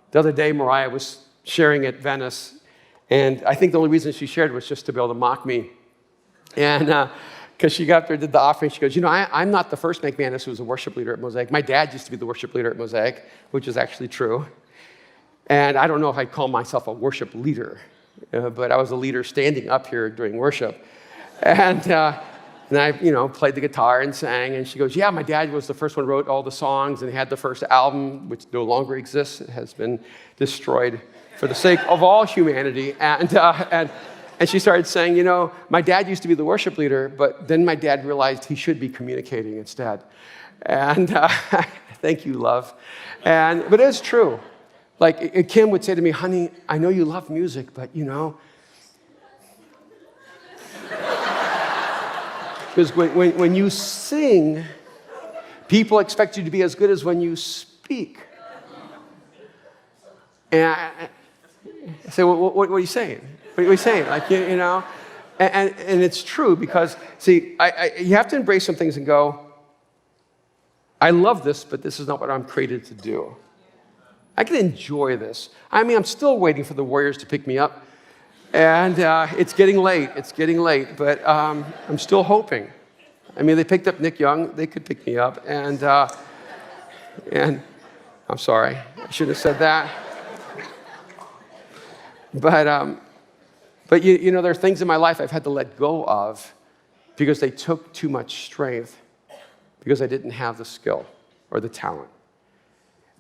The other day, Mariah was sharing at Venice, and I think the only reason she shared was just to be able to mock me. And because she got up there and did the offering, she goes, I'm not the first McManus who was a worship leader at Mosaic. My dad used to be the worship leader at Mosaic, which is actually true. And I don't know if I'd call myself a worship leader, but I was a leader standing up here during worship. And I, played the guitar and sang. And she goes, yeah, my dad was the first one who wrote all the songs and he had the first album, which no longer exists. It has been destroyed for the sake of all humanity. And she started saying, my dad used to be the worship leader, but then my dad realized he should be communicating instead. And thank you, love. But it's true. Like Kim would say to me, honey, I know you love music, but because when you sing, people expect you to be as good as when you speak. And I say, what are you saying? What are you saying? And it's true because, see, you have to embrace some things and go, I love this, but this is not what I'm created to do. I can enjoy this. I'm still waiting for the Warriors to pick me up. And it's getting late, but I'm still hoping. They picked up Nick Young. They could pick me up. And I'm sorry, I shouldn't have said that. But there are things in my life I've had to let go of because they took too much strength because I didn't have the skill or the talent.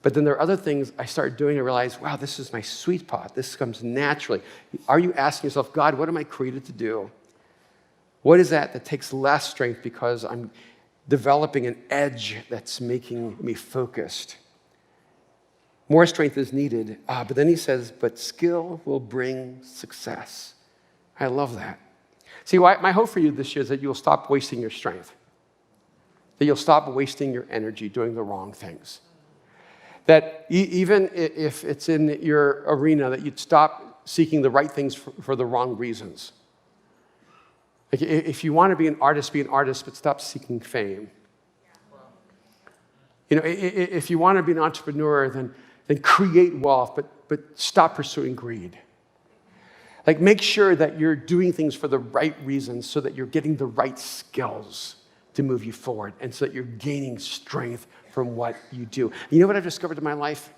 But then there are other things I started doing and realized, wow, this is my sweet spot. This comes naturally. Are you asking yourself, God, what am I created to do? What is that takes less strength because I'm developing an edge that's making me focused? More strength is needed. But then he says, but skill will bring success. I love that. See, my hope for you this year is that you'll stop wasting your strength. That you'll stop wasting your energy doing the wrong things. That even if it's in your arena, that you'd stop seeking the right things for the wrong reasons. Like if you want to be an artist, but stop seeking fame. If you want to be an entrepreneur, then create wealth, but stop pursuing greed. Like make sure that you're doing things for the right reasons so that you're getting the right skills to move you forward and so that you're gaining strength from what you do. You know what I've discovered in my life?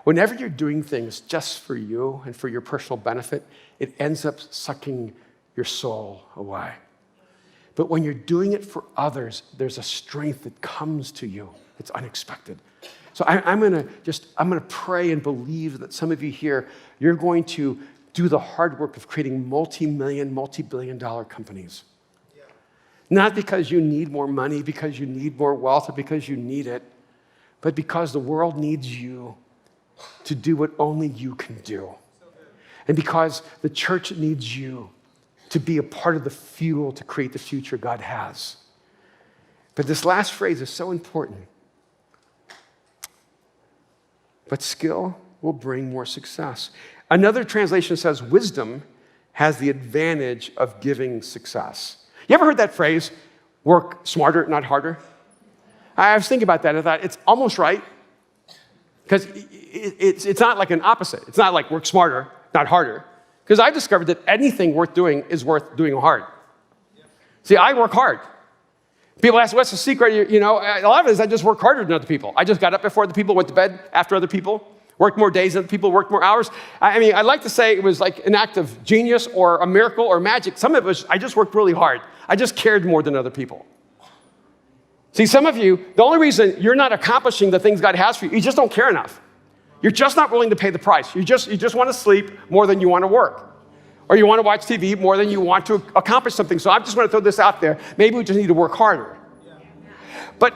Whenever you're doing things just for you and for your personal benefit, it ends up sucking your soul away. But when you're doing it for others, there's a strength that comes to you. It's unexpected. So I'm gonna pray and believe that some of you here, you're going to do the hard work of creating multi-million, multi-billion-dollar companies. Not because you need more money, because you need more wealth, or because you need it, but because the world needs you to do what only you can do. And because the church needs you to be a part of the fuel to create the future God has. But this last phrase is so important. But skill will bring more success. Another translation says wisdom has the advantage of giving success. You ever heard that phrase, work smarter, not harder? I was thinking about that. I thought, it's almost right. Because it's not like an opposite. It's not like work smarter, not harder. Because I discovered that anything worth doing is worth doing hard. See, I work hard. People ask, what's the secret? You know, a lot of it is I just work harder than other people. I just got up before other people, went to bed after other people, worked more days than other people, worked more hours. I mean, I'd like to say it was like an act of genius or a miracle or magic. Some of it was, I just worked really hard. I just cared more than other people. See, some of you, the only reason you're not accomplishing the things God has for you, you just don't care enough. You're just not willing to pay the price. You just want to sleep more than you want to work. Or you want to watch TV more than you want to accomplish something. So I'm just going to throw this out there. Maybe we just need to work harder. But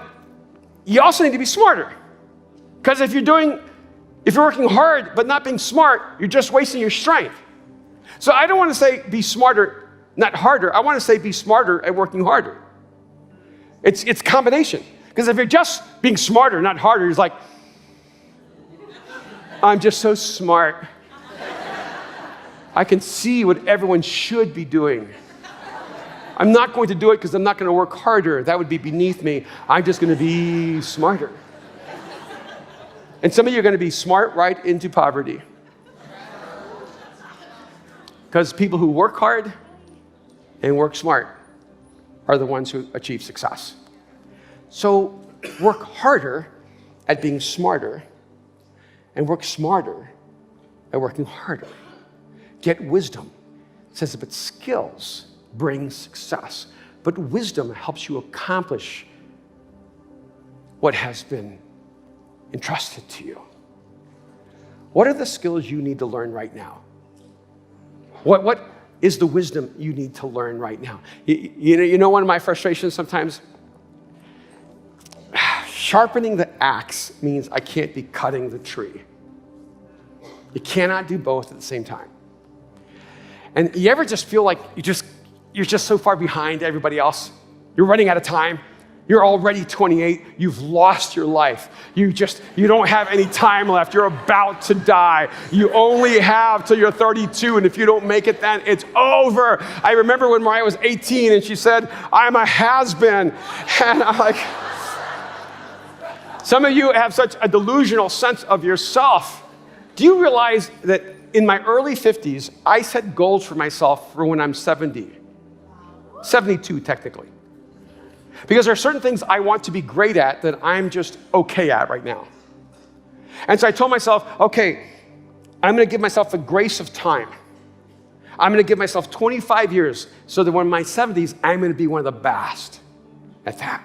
you also need to be smarter. Because if you're working hard but not being smart, you're just wasting your strength. So I don't want to say be smarter, not harder. I want to say be smarter at working harder. It's a combination. Because if you're just being smarter, not harder, it's like, I'm just so smart. I can see what everyone should be doing. I'm not going to do it because I'm not going to work harder. That would be beneath me. I'm just going to be smarter. And some of you are going to be smart right into poverty. Because people who work hard and work smart are the ones who achieve success. So work harder at being smarter and work smarter at working harder. Get wisdom. It says, but skills bring success. But wisdom helps you accomplish what has been entrusted to you. What are the skills you need to learn right now? What is the wisdom you need to learn right now? You know one of my frustrations sometimes? Sharpening the axe means I can't be cutting the tree. You cannot do both at the same time. And you ever just feel like you're just so far behind everybody else? You're running out of time. You're already 28. You've lost your life. You don't have any time left. You're about to die. You only have till you're 32, and if you don't make it then, it's over. I remember when Mariah was 18, and she said, I'm a has-been. And I'm like, some of you have such a delusional sense of yourself. Do you realize that in my early 50s, I set goals for myself for when I'm 70? 72, technically. Because there are certain things I want to be great at that I'm just okay at right now. And so I told myself, okay, I'm going to give myself the grace of time. I'm going to give myself 25 years so that when I'm in my 70s, I'm going to be one of the best at that.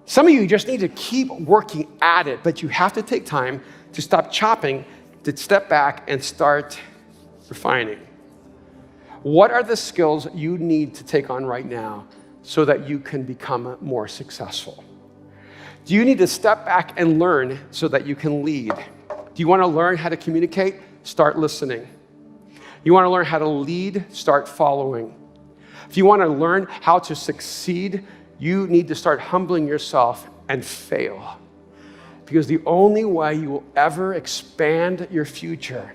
Some of you just need to keep working at it, but you have to take time to stop chopping, to step back and start refining. What are the skills you need to take on right now so that you can become more successful? Do you need to step back and learn so that you can lead? Do you want to learn how to communicate? Start listening. You want to learn how to lead? Start following. If you want to learn how to succeed, you need to start humbling yourself and fail. Because the only way you will ever expand your future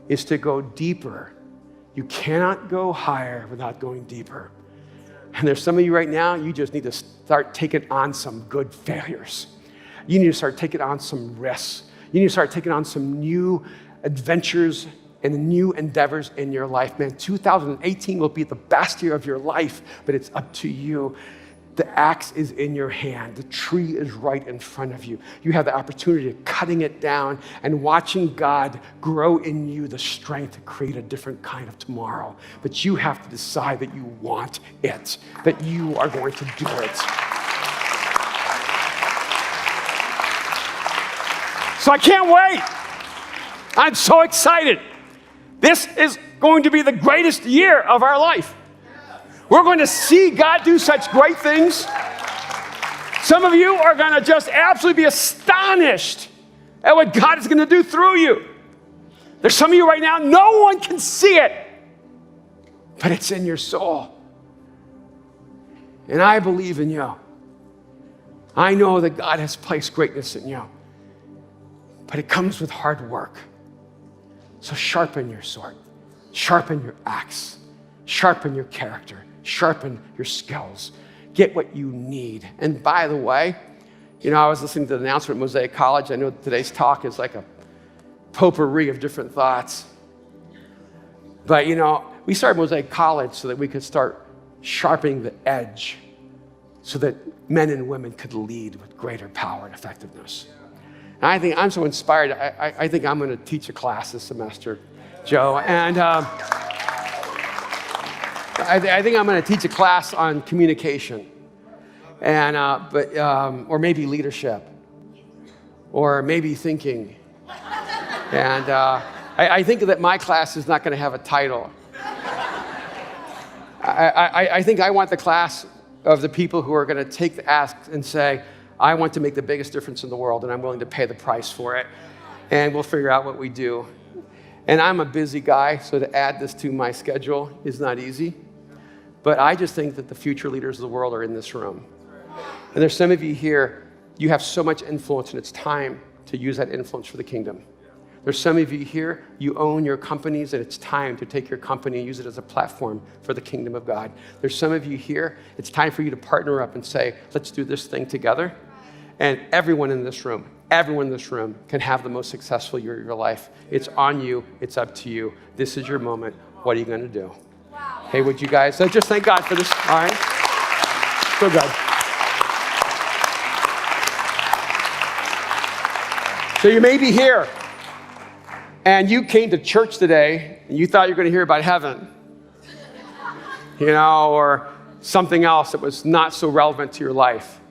is to go deeper. You cannot go higher without going deeper. And there's some of you right now, you just need to start taking on some good failures. You need to start taking on some risks. You need to start taking on some new adventures and new endeavors in your life. Man, 2018 will be the best year of your life, but it's up to you. The axe is in your hand. The tree is right in front of you. You have the opportunity of cutting it down and watching God grow in you the strength to create a different kind of tomorrow. But you have to decide that you want it, that you are going to do it. So I can't wait. I'm so excited. This is going to be the greatest year of our life. We're going to see God do such great things. Some of you are going to just absolutely be astonished at what God is going to do through you. There's some of you right now, no one can see it, but it's in your soul. And I believe in you. I know that God has placed greatness in you, but it comes with hard work. So sharpen your sword. Sharpen your axe. Sharpen your character. Sharpen your skills. Get what you need. And by the way, I was listening to the announcement at Mosaic College. I know today's talk is like a potpourri of different thoughts. But, we started Mosaic College so that we could start sharpening the edge so that men and women could lead with greater power and effectiveness. And I think I'm so inspired. I think I'm going to teach a class this semester, Joe. And I think I'm going to teach a class on communication, or maybe leadership, or maybe thinking. And I think that my class is not going to have a title. I think I want the class of the people who are going to take the ask and say, I want to make the biggest difference in the world, and I'm willing to pay the price for it. And we'll figure out what we do. And I'm a busy guy, so to add this to my schedule is not easy. But I just think that the future leaders of the world are in this room. And there's some of you here, you have so much influence, and it's time to use that influence for the kingdom. There's some of you here, you own your companies, and it's time to take your company and use it as a platform for the kingdom of God. There's some of you here, it's time for you to partner up and say, let's do this thing together. And everyone in this room can have the most successful year of your life. It's on you. It's up to you. This is your moment. What are you going to do? Wow. Hey, would you guys just thank God for this? All right. So good. So you may be here, and you came to church today, and you thought you were going to hear about heaven, or something else that was not so relevant to your life.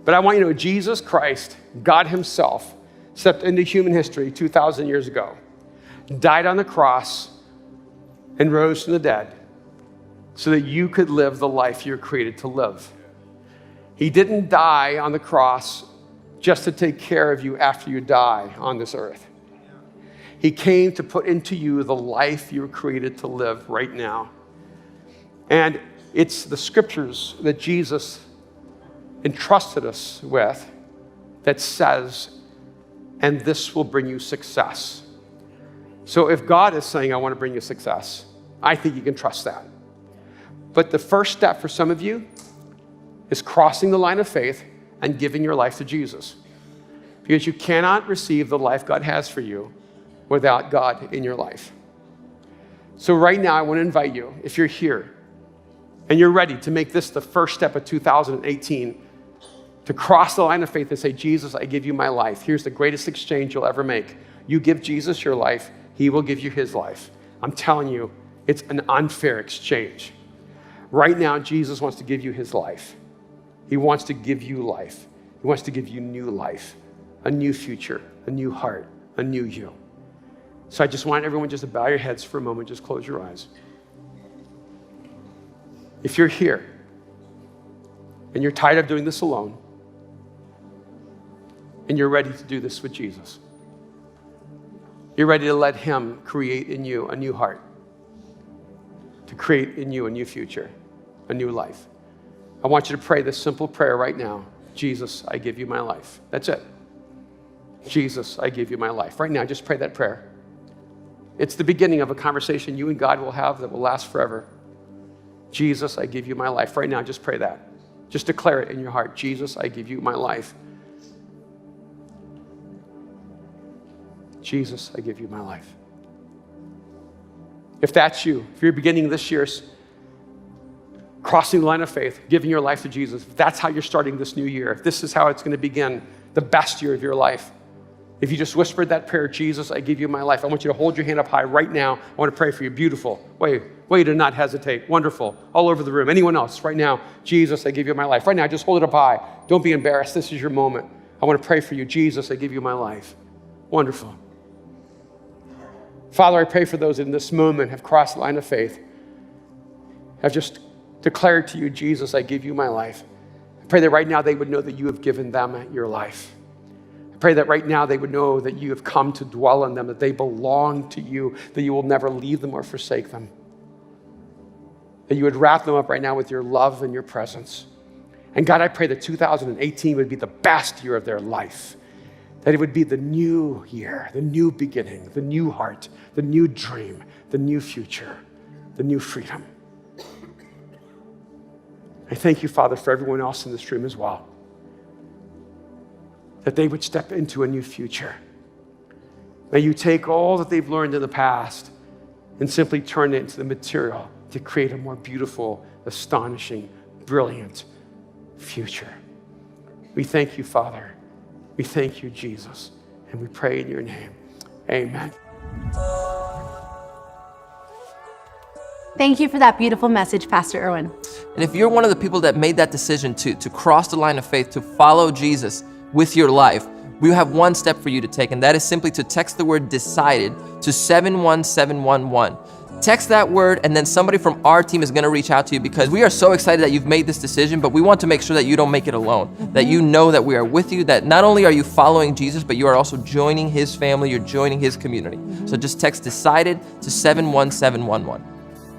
But I want you to know Jesus Christ, God himself, stepped into human history 2,000 years ago, died on the cross, and rose from the dead so that you could live the life you're created to live. He didn't die on the cross just to take care of you after you die on this earth. He came to put into you the life you were created to live right now. And it's the scriptures that Jesus entrusted us with that says, and this will bring you success. So if God is saying, I want to bring you success, I think you can trust that. But the first step for some of you is crossing the line of faith and giving your life to Jesus. Because you cannot receive the life God has for you without God in your life. So right now, I want to invite you, if you're here and you're ready to make this the first step of 2018, to cross the line of faith and say, Jesus, I give you my life. Here's the greatest exchange you'll ever make. You give Jesus your life, he will give you his life. I'm telling you, it's an unfair exchange. Right now, Jesus wants to give you his life. He wants to give you life. He wants to give you new life, a new future, a new heart, a new you. So I just want everyone just to bow your heads for a moment, just close your eyes. If you're here and you're tired of doing this alone, and you're ready to do this with Jesus, you're ready to let him create in you a new heart, to create in you a new future, a new life. I want you to pray this simple prayer right now. Jesus, I give you my life. That's it. Jesus, I give you my life. Right now, just pray that prayer. It's the beginning of a conversation you and God will have that will last forever. Jesus, I give you my life. Right now, just pray that. Just declare it in your heart. Jesus, I give you my life. Jesus, I give you my life. If that's you, if you're beginning this year's crossing the line of faith, giving your life to Jesus, if that's how you're starting this new year, if this is how it's going to begin the best year of your life, if you just whispered that prayer, Jesus, I give you my life, I want you to hold your hand up high right now. I want to pray for you. Beautiful. Way to not hesitate. Wonderful. All over the room. Anyone else right now? Jesus, I give you my life. Right now, just hold it up high. Don't be embarrassed. This is your moment. I want to pray for you. Jesus, I give you my life. Wonderful. Father, I pray for those in this moment have crossed the line of faith, have just declared to you, Jesus, I give you my life. I pray that right now they would know that you have given them your life. I pray that right now they would know that you have come to dwell in them, that they belong to you, that you will never leave them or forsake them. That you would wrap them up right now with your love and your presence. And God, I pray that 2018 would be the best year of their life. that it would be the new year, the new beginning, the new heart, the new dream, the new future, the new freedom. I thank you, Father, for everyone else in this room as well, that they would step into a new future. May you take all that they've learned in the past and simply turn it into the material to create a more beautiful, astonishing, brilliant future. We thank you, Father. We thank you, Jesus, and we pray in your name. Amen. Thank you for that beautiful message, Pastor Erwin. And if you're one of the people that made that decision to cross the line of faith, to follow Jesus with your life, we have one step for you to take, and that is simply to text the word decided to 71711. Text that word, and then somebody from our team is gonna reach out to you, because we are so excited that you've made this decision, but we want to make sure that you don't make it alone, that you know that we are with you, that not only are you following Jesus, but you are also joining his family, you're joining his community. So just text decided to 71711.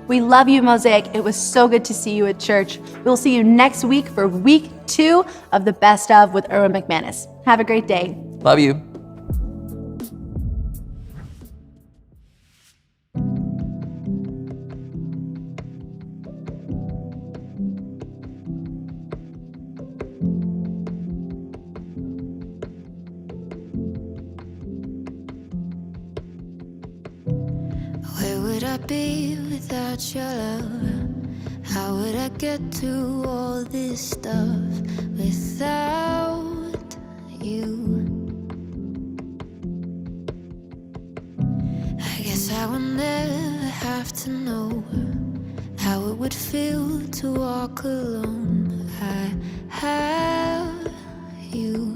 We love you, Mosaic. It was so good to see you at church. We'll see you next week for week 2 of the Best Of with Erwin McManus. Have a great day. Love you. Where would I be without your love? How would I get through all this stuff without you? I guess I will never have to know how it would feel to walk alone. I have you,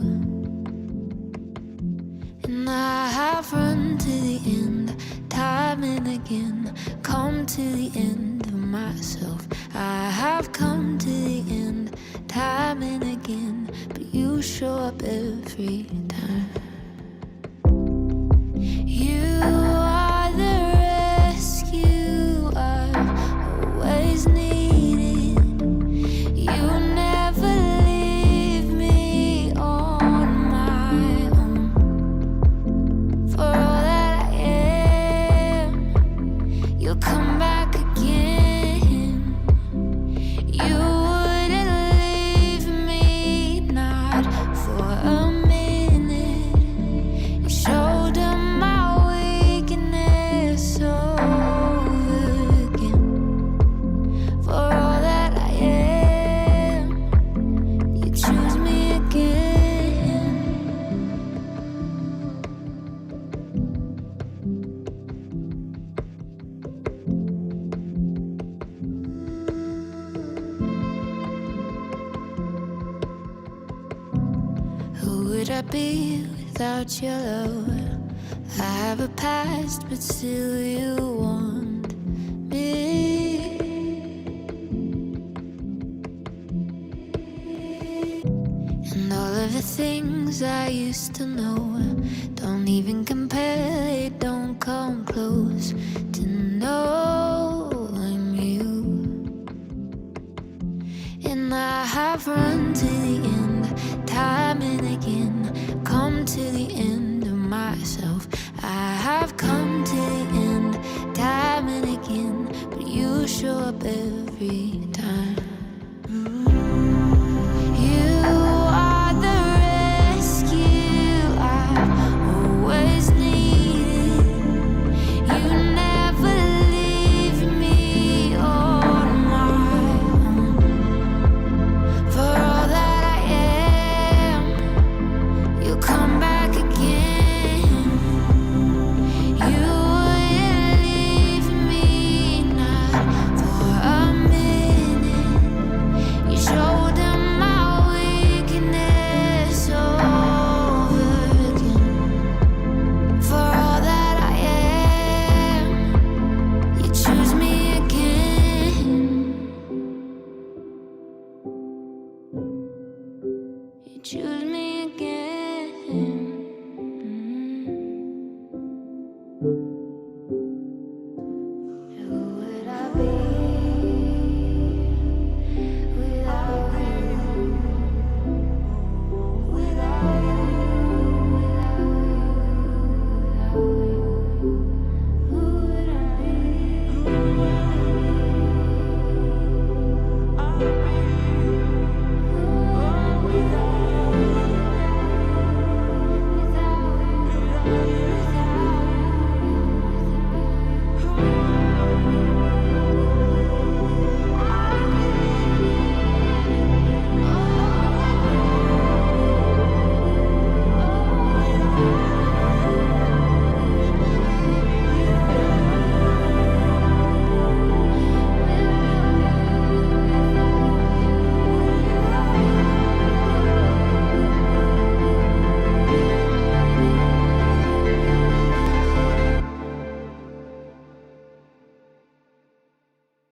and I have run to the end, time and again, come to the end of myself. I have come to the end, time and again, but you show up every time. You are the rescue I've always needed. You never leave me on my own. For all that I am, you'll come back again. You wouldn't leave me, not for a minute. You showed them my weakness over again. For all that I am, you choose me again. Who would I be without your love? I have a past, but still you want me. And all of the things I used to know don't even compare, they don't come close to knowing you. And I have run to the end, time and again, come to the end of myself. I have come to the end, time and again, but you show up every time.